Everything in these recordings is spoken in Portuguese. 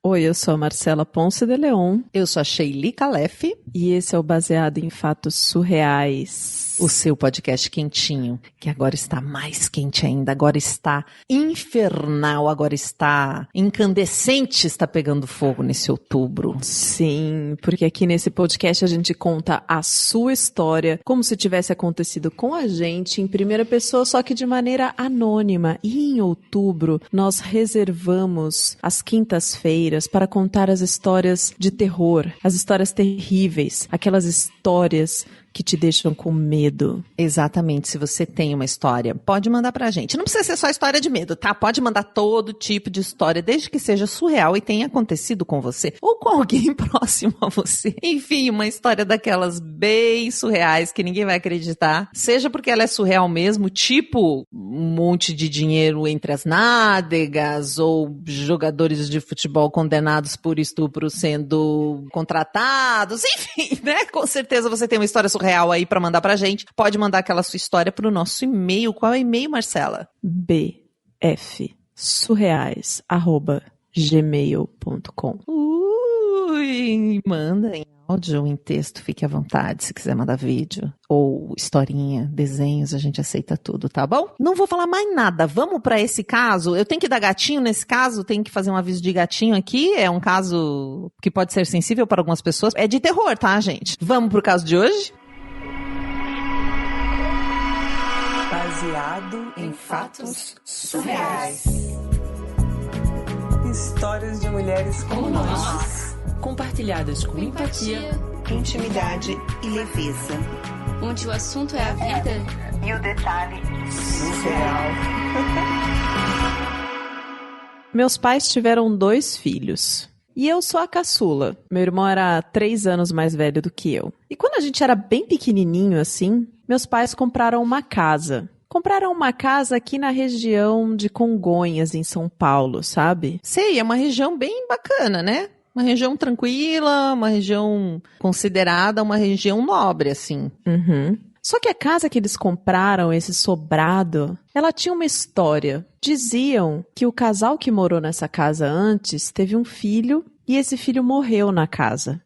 Oi, eu sou a Marcela Ponce de Leon. Eu sou a Sheili Calef. E esse é o Baseado em Fatos Surreais. O seu podcast quentinho, que agora está mais quente ainda, agora está infernal, agora está incandescente, está pegando fogo nesse outubro. Sim, porque aqui nesse podcast a gente conta a sua história como se tivesse acontecido com a gente em primeira pessoa, só que de maneira anônima. E em outubro nós reservamos as quintas-feiras para contar as histórias de terror, as histórias terríveis, aquelas histórias que te deixam com medo. Exatamente, se você tem uma história, pode mandar pra gente. Não precisa ser só história de medo, tá? Pode mandar todo tipo de história, desde que seja surreal e tenha acontecido com você, ou com alguém próximo a você. Enfim, uma história daquelas bem surreais, que ninguém vai acreditar. Seja porque ela é surreal mesmo, tipo um monte de dinheiro entre as nádegas, ou jogadores de futebol condenados por estupro sendo contratados, enfim, né? Com certeza você tem uma história surreal aí pra mandar pra gente. Pode mandar aquela sua história pro nosso e-mail. Qual é o e-mail, Marcela? bfsurreais@gmail.com. Manda em áudio, em texto, fique à vontade. Se quiser mandar vídeo ou historinha, desenhos, a gente aceita tudo, tá bom? Não vou falar mais nada. Vamos pra esse caso. Eu tenho que dar gatinho nesse caso? Tenho que fazer um aviso de gatinho aqui? É um caso que pode ser sensível para algumas pessoas. É de terror, tá, gente? Vamos pro caso de hoje? Baseado em fatos surreais. Histórias de mulheres como nós. Compartilhadas com empatia, Intimidade e leveza. onde o assunto é a vida E o detalhe surreal. Meus pais tiveram 2 filhos. E eu sou a caçula. Meu irmão era 3 anos mais velho do que eu. E quando a gente era bem pequenininho assim, meus pais compraram uma casa. Compraram uma casa aqui na região de Congonhas, em São Paulo, sabe? Sei, é uma região bem bacana, né? Uma região tranquila, uma região considerada uma região nobre, assim. Uhum. Só que a casa que eles compraram, esse sobrado, ela tinha uma história. Diziam que o casal que morou nessa casa antes teve um filho e esse filho morreu na casa.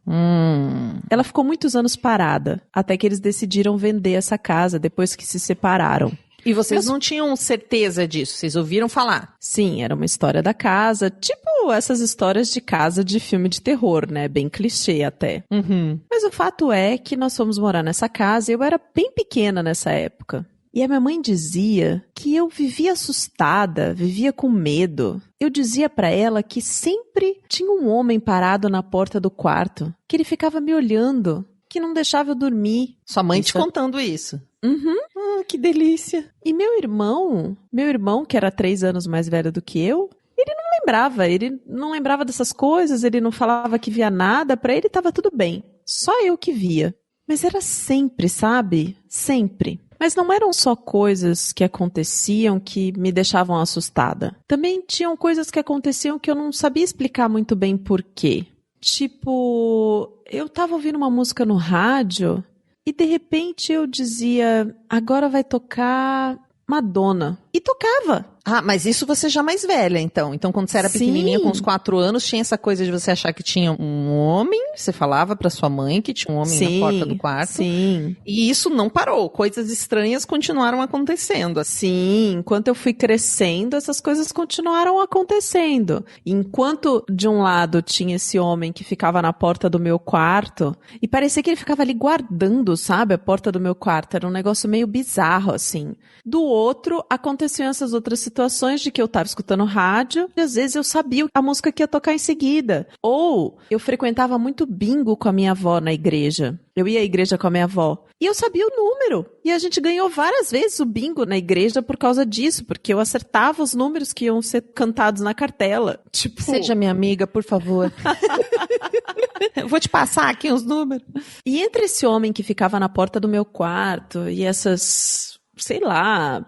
Ela ficou muitos anos parada, até que eles decidiram vender essa casa depois que se separaram. E vocês não tinham certeza disso? Vocês ouviram falar? Sim, era uma história da casa, tipo essas histórias de casa de filme de terror, né? Bem clichê até. Uhum. Mas o fato é que nós fomos morar nessa casa e eu era bem pequena nessa época. E a minha mãe dizia que eu vivia assustada, vivia com medo. Eu dizia pra ela que sempre tinha um homem parado na porta do quarto, que ele ficava me olhando, que não deixava eu dormir. Sua mãe te contando isso? Uhum. Que delícia. E meu irmão, que era 3 anos mais velho do que eu, ele não lembrava dessas coisas, ele não falava que via nada, pra ele tava tudo bem. Só eu que via. Mas era sempre, sabe? Sempre. Mas não eram só coisas que aconteciam que me deixavam assustada. Também tinham coisas que aconteciam que eu não sabia explicar muito bem por quê. Tipo, eu tava ouvindo uma música no rádio e de repente eu dizia, agora vai tocar Madonna. E tocava. Ah, mas isso você já mais velha, então. Então, quando você era pequenininha, com uns 4 anos, tinha essa coisa de você achar que tinha um homem, você falava pra sua mãe que tinha um homem na porta do quarto. Sim. E isso não parou. Coisas estranhas continuaram acontecendo. Sim, enquanto eu fui crescendo, essas coisas continuaram acontecendo. Enquanto de um lado tinha esse homem que ficava na porta do meu quarto, e parecia que ele ficava ali guardando, sabe, a porta do meu quarto. Era um negócio meio bizarro, assim. Do outro, aconteciam essas outras situações de que eu tava escutando rádio e às vezes eu sabia a música que ia tocar em seguida. Ou eu frequentava muito bingo com a minha avó na igreja. Eu ia à igreja com a minha avó. E eu sabia o número. E a gente ganhou várias vezes o bingo na igreja por causa disso. Porque eu acertava os números que iam ser cantados na cartela. Tipo... Seja minha amiga, por favor. Eu vou te passar aqui os números. E entre esse homem que ficava na porta do meu quarto e essas, sei lá,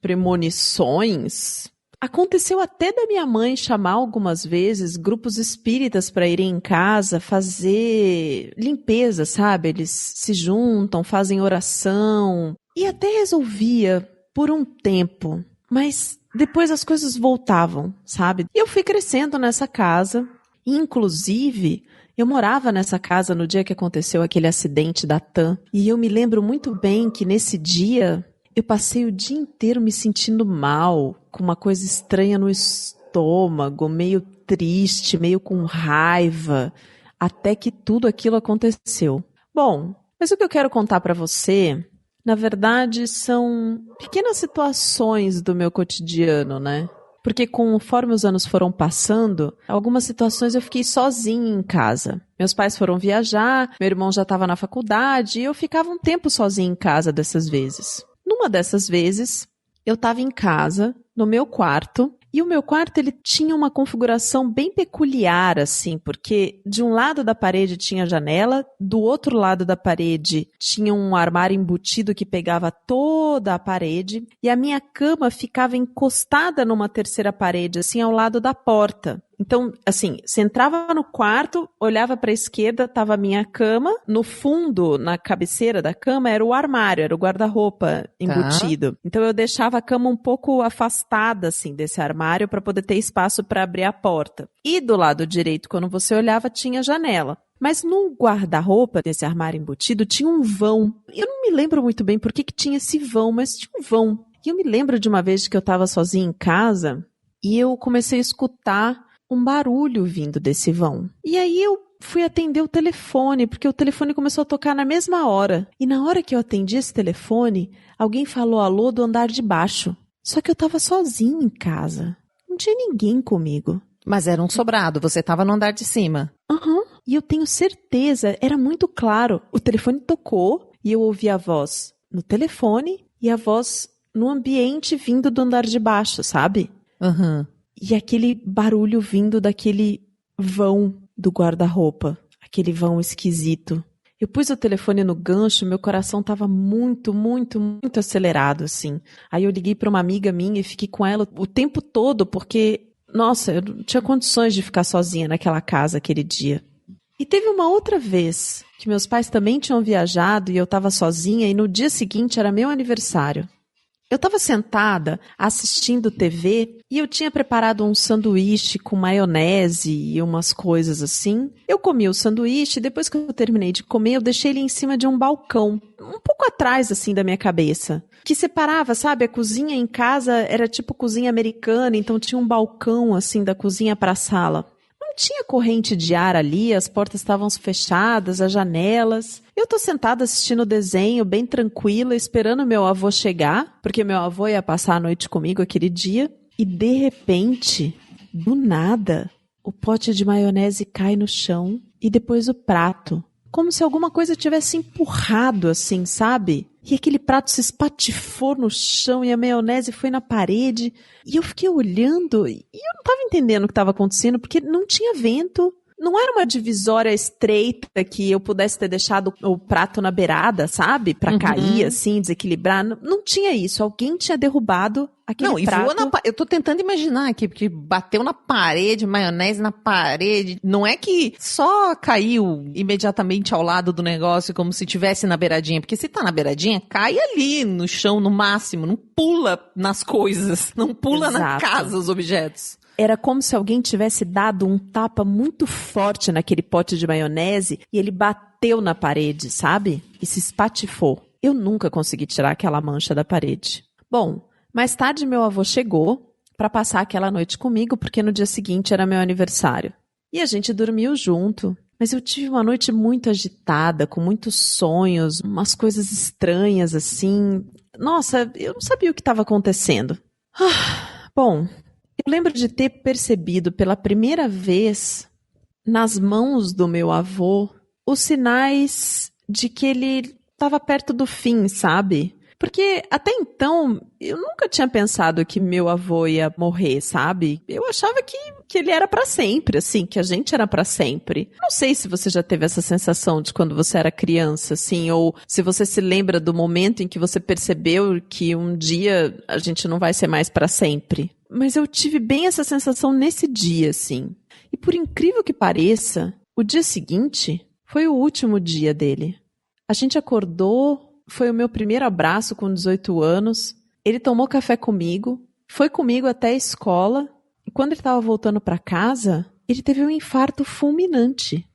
premonições... Aconteceu até da minha mãe chamar algumas vezes grupos espíritas para irem em casa fazer limpeza, sabe? Eles se juntam, fazem oração. E até resolvia por um tempo, mas depois as coisas voltavam, sabe? E eu fui crescendo nessa casa Inclusive, eu morava nessa casa no dia que aconteceu aquele acidente da TAM. E eu me lembro muito bem que nesse dia eu passei o dia inteiro me sentindo mal, com uma coisa estranha no estômago, meio triste, meio com raiva, até que tudo aquilo aconteceu. Bom, mas o que eu quero contar para você, na verdade, são pequenas situações do meu cotidiano, né? Porque conforme os anos foram passando, algumas situações eu fiquei sozinha em casa. Meus pais foram viajar, meu irmão já estava na faculdade e eu ficava um tempo sozinha em casa dessas vezes. Numa dessas vezes, eu estava em casa, no meu quarto, e o meu quarto ele tinha uma configuração bem peculiar, assim, porque de um lado da parede tinha janela, do outro lado da parede tinha um armário embutido que pegava toda a parede, e a minha cama ficava encostada numa terceira parede, assim, ao lado da porta. Então, assim, você entrava no quarto, olhava para a esquerda, estava a minha cama. No fundo, na cabeceira da cama, era o armário, era o guarda-roupa embutido. Então, eu deixava a cama um pouco afastada, assim, desse armário para poder ter espaço para abrir a porta. E do lado direito, quando você olhava, tinha janela. Mas no guarda-roupa desse armário embutido, tinha um vão. Eu não me lembro muito bem por que tinha esse vão, mas tinha um vão. E eu me lembro de uma vez que eu estava sozinha em casa e eu comecei a escutar um barulho vindo desse vão. E aí eu fui atender o telefone, porque o telefone começou a tocar na mesma hora. E na hora que eu atendi esse telefone, alguém falou alô do andar de baixo. Só que eu estava sozinha em casa. Não tinha ninguém comigo. Mas era um sobrado, você estava no andar de cima. Aham. E eu tenho certeza, era muito claro. O telefone tocou e eu ouvi a voz no telefone e a voz no ambiente vindo do andar de baixo, sabe? Aham. E aquele barulho vindo daquele vão do guarda-roupa. Aquele vão esquisito. Eu pus o telefone no gancho, meu coração estava muito, muito, muito acelerado, assim. Aí eu liguei para uma amiga minha e fiquei com ela o tempo todo, porque, nossa, eu não tinha condições de ficar sozinha naquela casa aquele dia. E teve uma outra vez que meus pais também tinham viajado e eu estava sozinha e no dia seguinte era meu aniversário. Eu estava sentada assistindo TV e eu tinha preparado um sanduíche com maionese e umas coisas assim. Eu comi o sanduíche e depois que eu terminei de comer, eu deixei ele em cima de um balcão, um pouco atrás assim da minha cabeça, que separava, sabe? A cozinha em casa era tipo cozinha americana, então tinha um balcão assim da cozinha para a sala. Não tinha corrente de ar ali, as portas estavam fechadas, as janelas. Eu tô sentada assistindo o desenho, bem tranquila, esperando meu avô chegar, porque meu avô ia passar a noite comigo aquele dia. E de repente, do nada, o pote de maionese cai no chão e depois o prato. Como se alguma coisa tivesse empurrado assim, sabe? E aquele prato se espatifou no chão e a maionese foi na parede. E eu fiquei olhando e eu não estava entendendo o que estava acontecendo, porque não tinha vento. Não era uma divisória estreita que eu pudesse ter deixado o prato na beirada, sabe? Pra cair, assim, desequilibrar. Não tinha isso. Alguém tinha derrubado aquele prato. Voou eu tô tentando imaginar aqui, porque bateu na parede, maionese na parede. Não é que só caiu imediatamente ao lado do negócio, como se tivesse na beiradinha. Porque se tá na beiradinha, cai ali no chão, no máximo. Não pula nas coisas. Não pula na casa, os objetos. Era como se alguém tivesse dado um tapa muito forte naquele pote de maionese e ele bateu na parede, sabe? E se espatifou. Eu nunca consegui tirar aquela mancha da parede. Bom, mais tarde meu avô chegou para passar aquela noite comigo, porque no dia seguinte era meu aniversário. E a gente dormiu junto. Mas eu tive uma noite muito agitada, com muitos sonhos, umas coisas estranhas assim. Nossa, eu não sabia o que estava acontecendo. Bom, eu lembro de ter percebido pela primeira vez, nas mãos do meu avô, os sinais de que ele estava perto do fim, sabe? Porque até então, eu nunca tinha pensado que meu avô ia morrer, sabe? Eu achava que ele era pra sempre, assim, que a gente era pra sempre. Não sei se você já teve essa sensação de quando você era criança, assim, ou se você se lembra do momento em que você percebeu que um dia a gente não vai ser mais pra sempre. Mas eu tive bem essa sensação nesse dia, assim. E por incrível que pareça, o dia seguinte foi o último dia dele. A gente acordou, foi o meu primeiro abraço com 18 anos. Ele tomou café comigo, foi comigo até a escola. E quando ele estava voltando para casa, ele teve um infarto fulminante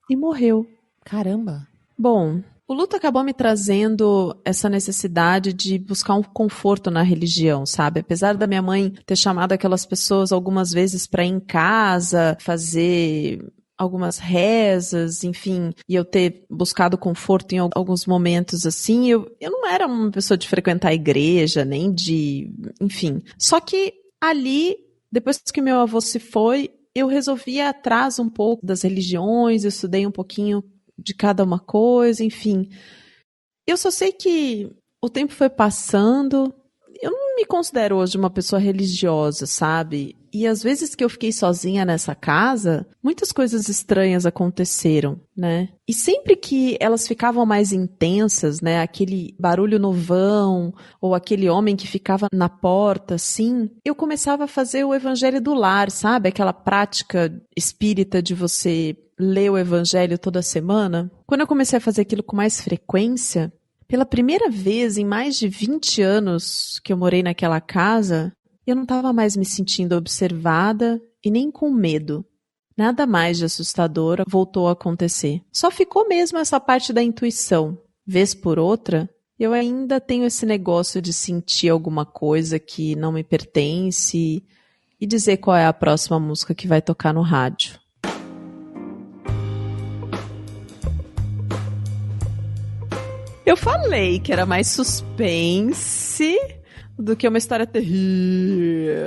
e morreu. Caramba. Bom, o luto acabou me trazendo essa necessidade de buscar um conforto na religião, sabe? Apesar da minha mãe ter chamado aquelas pessoas algumas vezes para ir em casa, fazer algumas rezas, enfim, e eu ter buscado conforto em alguns momentos assim, eu não era uma pessoa de frequentar a igreja, nem de... enfim. Só que ali, depois que meu avô se foi, eu resolvi ir atrás um pouco das religiões, eu estudei um pouquinho de cada uma coisa, enfim. Eu só sei que o tempo foi passando, eu não me considero hoje uma pessoa religiosa, sabe? E às vezes que eu fiquei sozinha nessa casa, muitas coisas estranhas aconteceram, né? E sempre que elas ficavam mais intensas, né? Aquele barulho no vão, ou aquele homem que ficava na porta, assim, eu começava a fazer o evangelho do lar, sabe? Aquela prática espírita de você ler o evangelho toda semana. Quando eu comecei a fazer aquilo com mais frequência, pela primeira vez em mais de 20 anos que eu morei naquela casa, eu não estava mais me sentindo observada e nem com medo. Nada mais de assustador voltou a acontecer. Só ficou mesmo essa parte da intuição. Vez por outra, eu ainda tenho esse negócio de sentir alguma coisa que não me pertence e dizer qual é a próxima música que vai tocar no rádio. Eu falei que era mais suspense do que uma história terrível.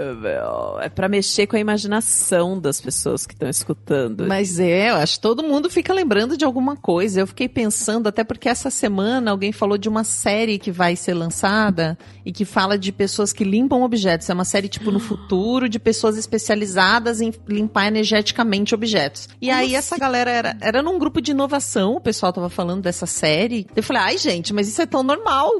É pra mexer com a imaginação das pessoas que estão escutando. Mas eu acho que todo mundo fica lembrando de alguma coisa. Eu fiquei pensando, até porque essa semana alguém falou de uma série que vai ser lançada e que fala de pessoas que limpam objetos. É uma série, tipo, no futuro, de pessoas especializadas em limpar energeticamente objetos. E como aí essa galera era num grupo de inovação, o pessoal tava falando dessa série. Eu falei, ai gente, mas isso é tão normal.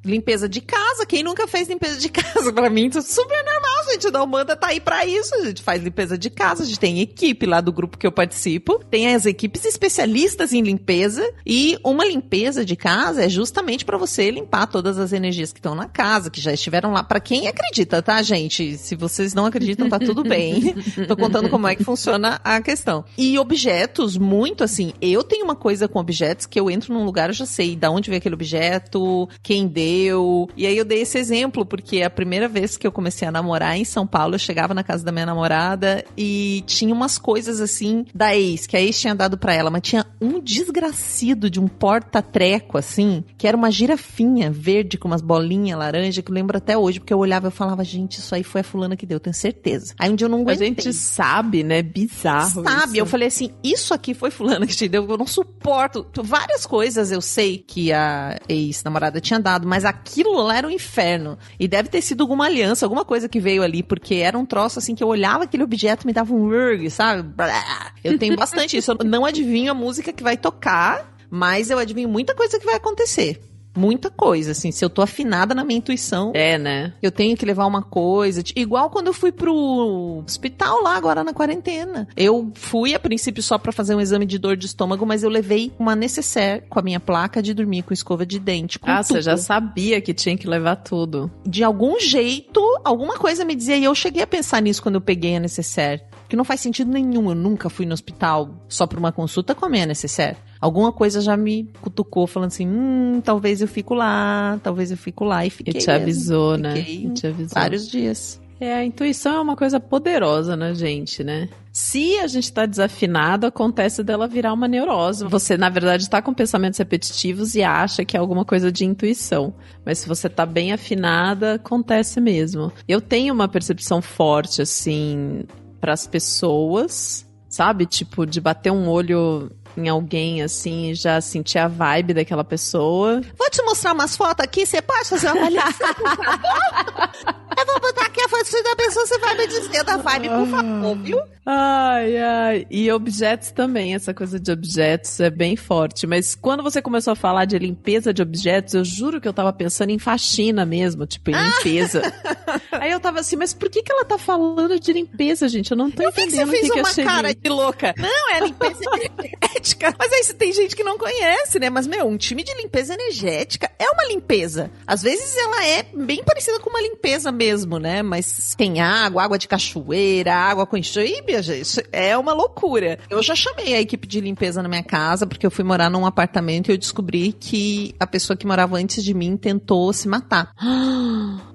Limpeza de casa, quem nunca fez limpeza de casa? Pra mim, isso é super normal, gente. A Umbanda tá aí pra isso. A gente faz limpeza de casa, a gente tem equipe lá do grupo que eu participo. Tem as equipes especialistas em limpeza. E uma limpeza de casa é justamente pra você limpar todas as energias que estão na casa, que já estiveram lá. Pra quem acredita, tá, gente? Se vocês não acreditam, tá tudo bem. Tô contando como é que funciona a questão. E objetos, muito assim, eu tenho uma coisa com objetos que eu entro num lugar, eu já sei de onde veio aquele objeto, quem deu. E aí eu dei esse exemplo, porque a primeira vez que eu comecei a namorar em São Paulo, eu chegava na casa da minha namorada e tinha umas coisas assim da ex, que a ex tinha dado pra ela, mas tinha um desgracido de um porta-treco assim, que era uma girafinha verde com umas bolinhas laranja, que eu lembro até hoje, porque eu olhava e eu falava, gente, isso aí foi a fulana que deu, tenho certeza. Aí um dia eu não aguentei. A gente sabe, né? Bizarro. Sabe, isso. Eu falei assim, isso aqui foi fulana que te deu, eu não suporto. Várias coisas eu sei que a ex-namorada tinha dado, mas aquilo lá era um inferno. E deve ter sido alguma aliança, alguma coisa que veio ali, porque era um troço assim que eu olhava aquele objeto, me dava um urg, sabe? Eu tenho bastante isso. Eu não adivinho a música que vai tocar, mas eu adivinho muita coisa que vai acontecer. Muita coisa, assim, se eu tô afinada na minha intuição... É, né? Eu tenho que levar uma coisa... Igual quando eu fui pro hospital lá, agora na quarentena. Eu fui, a princípio, só pra fazer um exame de dor de estômago, mas eu levei uma necessaire com a minha placa de dormir, com escova de dente, com tudo. Você já sabia que tinha que levar tudo. De algum jeito, alguma coisa me dizia, e eu cheguei a pensar nisso quando eu peguei a necessaire. Que não faz sentido nenhum, eu nunca fui no hospital só pra uma consulta com a minha necessaire. Alguma coisa já me cutucou, falando assim, talvez eu fico lá, e fiquei. E te avisou, mesmo. né? Fiquei E te avisou. Vários dias. É, a intuição é uma coisa poderosa na gente, né? Se a gente tá desafinado, acontece dela virar uma neurose. Você, na verdade, tá com pensamentos repetitivos e acha que é alguma coisa de intuição. Mas se você tá bem afinada, acontece mesmo. Eu tenho uma percepção forte, assim, pras pessoas, sabe? Tipo, de bater um olho em alguém, assim, e já sentir a vibe daquela pessoa. Vou te mostrar umas fotos aqui, você pode fazer uma avaliação? Eu vou botar aqui a foto da pessoa, você vai me dizer da vibe, por favor, viu? Ai, ai. E objetos também, essa coisa de objetos é bem forte. Mas quando você começou a falar de limpeza de objetos, eu juro que eu tava pensando em faxina mesmo, tipo, em limpeza. Aí eu tava assim, mas por que ela tá falando de limpeza, gente? Eu não tô entendendo o que eu cheguei. Cara de louca. Não, é limpeza energética. Mas aí tem gente que não conhece, né? Mas, um time de limpeza energética é uma limpeza. Às vezes ela é bem parecida com uma limpeza mesmo, né? Mas tem água de cachoeira, água com enxerga, gente. É uma loucura. Eu já chamei a equipe de limpeza na minha casa, porque eu fui morar num apartamento e eu descobri que a pessoa que morava antes de mim tentou se matar.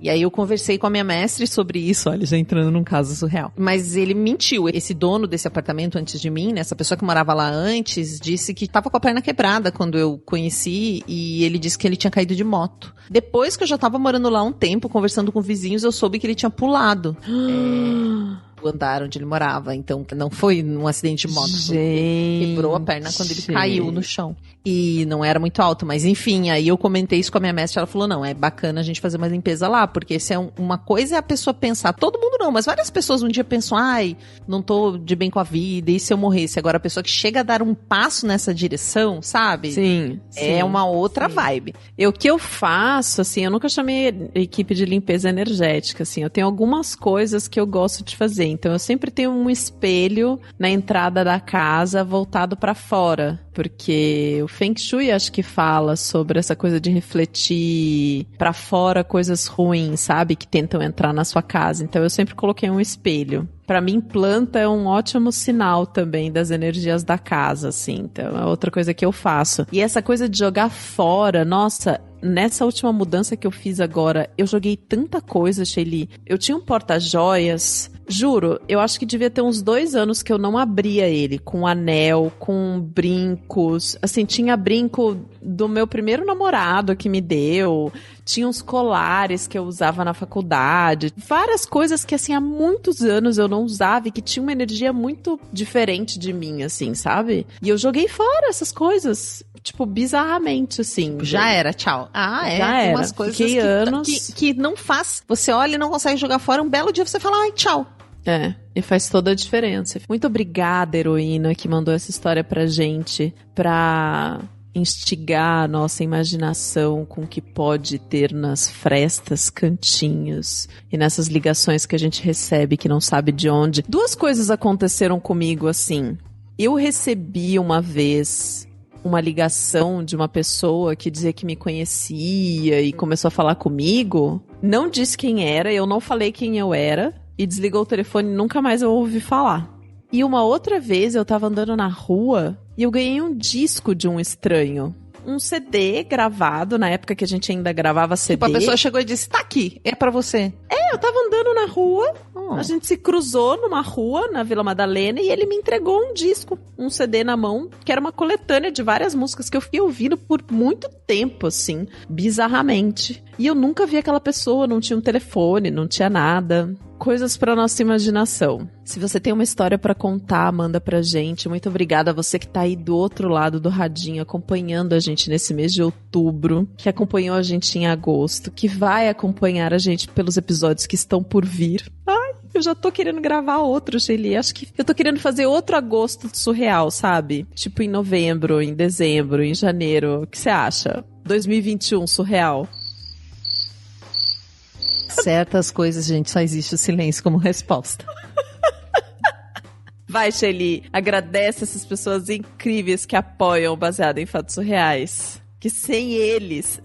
E aí eu conversei com a minha mestre sobre isso, olha, já entrando num caso surreal. Mas ele mentiu. Esse dono desse apartamento antes de mim, né, essa pessoa que morava lá antes, disse que tava com a perna quebrada quando eu conheci e ele disse que ele tinha caído de moto. Depois que eu já tava morando lá um tempo, conversando com vizinhos, eu soube que ele tinha pulado. O andar onde ele morava, então não foi um acidente de moto, quebrou a perna quando ele caiu no chão, e não era muito alto, mas enfim, aí eu comentei isso com a minha mestra, ela falou, não, é bacana a gente fazer uma limpeza lá, porque se é uma coisa é a pessoa pensar, todo mundo não, mas várias pessoas um dia pensam, não tô de bem com a vida, e se eu morresse? Agora a pessoa que chega a dar um passo nessa direção, sabe? Sim. É uma outra vibe. O que eu faço, assim, eu nunca chamei equipe de limpeza energética, assim, eu tenho algumas coisas que eu gosto de fazer. Então, eu sempre tenho um espelho na entrada da casa voltado para fora, porque o Feng Shui acho que fala sobre essa coisa de refletir para fora coisas ruins, sabe? Que tentam entrar na sua casa. Então, eu sempre coloquei um espelho. Pra mim, planta é um ótimo sinal também das energias da casa, assim. Então, é outra coisa que eu faço. E essa coisa de jogar fora, nossa, nessa última mudança que eu fiz agora, eu joguei tanta coisa, Shelly. Eu tinha um porta-joias, juro, eu acho que devia ter uns 2 anos que eu não abria ele, com anel, com brincos. Assim, tinha brinco do meu primeiro namorado que me deu, tinha uns colares que eu usava na faculdade, várias coisas que, assim, há muitos anos eu não usava e que tinha uma energia muito diferente de mim, assim, sabe? E eu joguei fora essas coisas, tipo, bizarramente, assim. Já era, tchau. Já era. Umas coisas Fiquei anos... que não faz. Você olha e não consegue jogar fora, um belo dia você fala, tchau. E faz toda a diferença. Muito obrigada, heroína, que mandou essa história pra gente, pra instigar a nossa imaginação com o que pode ter nas frestas, cantinhos e nessas ligações que a gente recebe que não sabe de onde. 2 coisas aconteceram comigo assim. Eu recebi uma vez uma ligação de uma pessoa que dizia que me conhecia e começou a falar comigo. Não disse quem era, eu não falei quem eu era e desligou o telefone e nunca mais eu ouvi falar. E uma outra vez eu tava andando na rua e eu ganhei um disco de um estranho. Um CD gravado, na época que a gente ainda gravava CD. Tipo, a pessoa chegou e disse, tá aqui, é pra você. Eu tava andando na rua, a gente se cruzou numa rua, na Vila Madalena, e ele me entregou um disco, um CD na mão, que era uma coletânea de várias músicas que eu fiquei ouvindo por muito tempo, assim, bizarramente. E eu nunca vi aquela pessoa, não tinha um telefone, não tinha nada. Coisas pra nossa imaginação. Se você tem uma história pra contar, manda pra gente. Muito obrigada a você que tá aí do outro lado do radinho, acompanhando a gente nesse mês de outubro, que acompanhou a gente em agosto, que vai acompanhar a gente pelos episódios que estão por vir. Eu já tô querendo gravar outro, Shelly. Acho que eu tô querendo fazer outro agosto surreal, sabe? Tipo em novembro, em dezembro, em janeiro. O que você acha? 2021 surreal. Certas coisas, gente, só existe o silêncio como resposta. Vai, Shelly, agradece essas pessoas incríveis que apoiam o Baseado em Fatos Surreais. Que sem eles,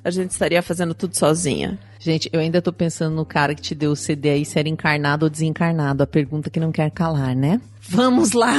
a gente estaria fazendo tudo sozinha. Gente, eu ainda tô pensando no cara que te deu o CD aí, se era encarnado ou desencarnado. A pergunta que não quer calar, né? Vamos lá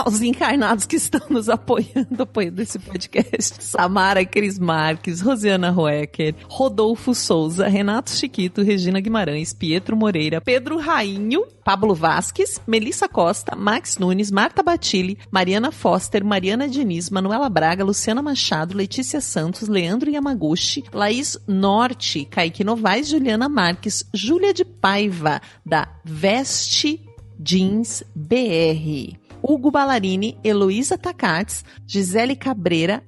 aos encarnados que estão nos apoiando esse podcast. Samara Cris Marques, Rosiana Roecker, Rodolfo Souza, Renato Chiquito, Regina Guimarães, Pietro Moreira, Pedro Rainho, Pablo Vasques, Melissa Costa, Max Nunes, Marta Batilli, Mariana Foster, Mariana Diniz, Manuela Braga, Luciana Machado, Letícia Santos, Leandro Yamaguchi, Laís Norte, Kaique Novaes, Juliana Marques, Júlia de Paiva, da Veste Jeans BR, Hugo Ballarini, Heloísa Takates, Gisele Cabreira,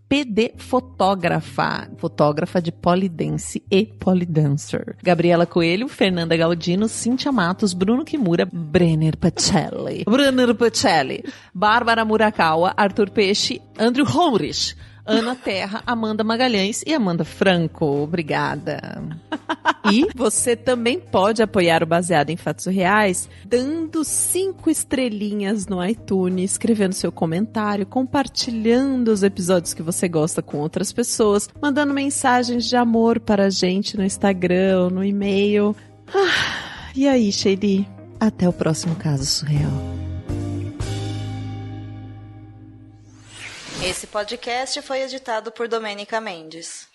@PDFotógrafa, fotógrafa de polidense e polidancer, Gabriela Coelho, Fernanda Galdino, Cíntia Matos, Bruno Kimura, Brenner Pacelli, Bárbara Murakawa, Arthur Peixe, Andrew Homrich, Ana Terra, Amanda Magalhães e Amanda Franco. Obrigada. E você também pode apoiar o Baseado em Fatos Reais dando 5 estrelinhas no iTunes, escrevendo seu comentário, compartilhando os episódios que você gosta com outras pessoas, mandando mensagens de amor para a gente no Instagram ou no e-mail. E aí, Sheili? Até o próximo Caso Surreal. Esse podcast foi editado por Domênica Mendes.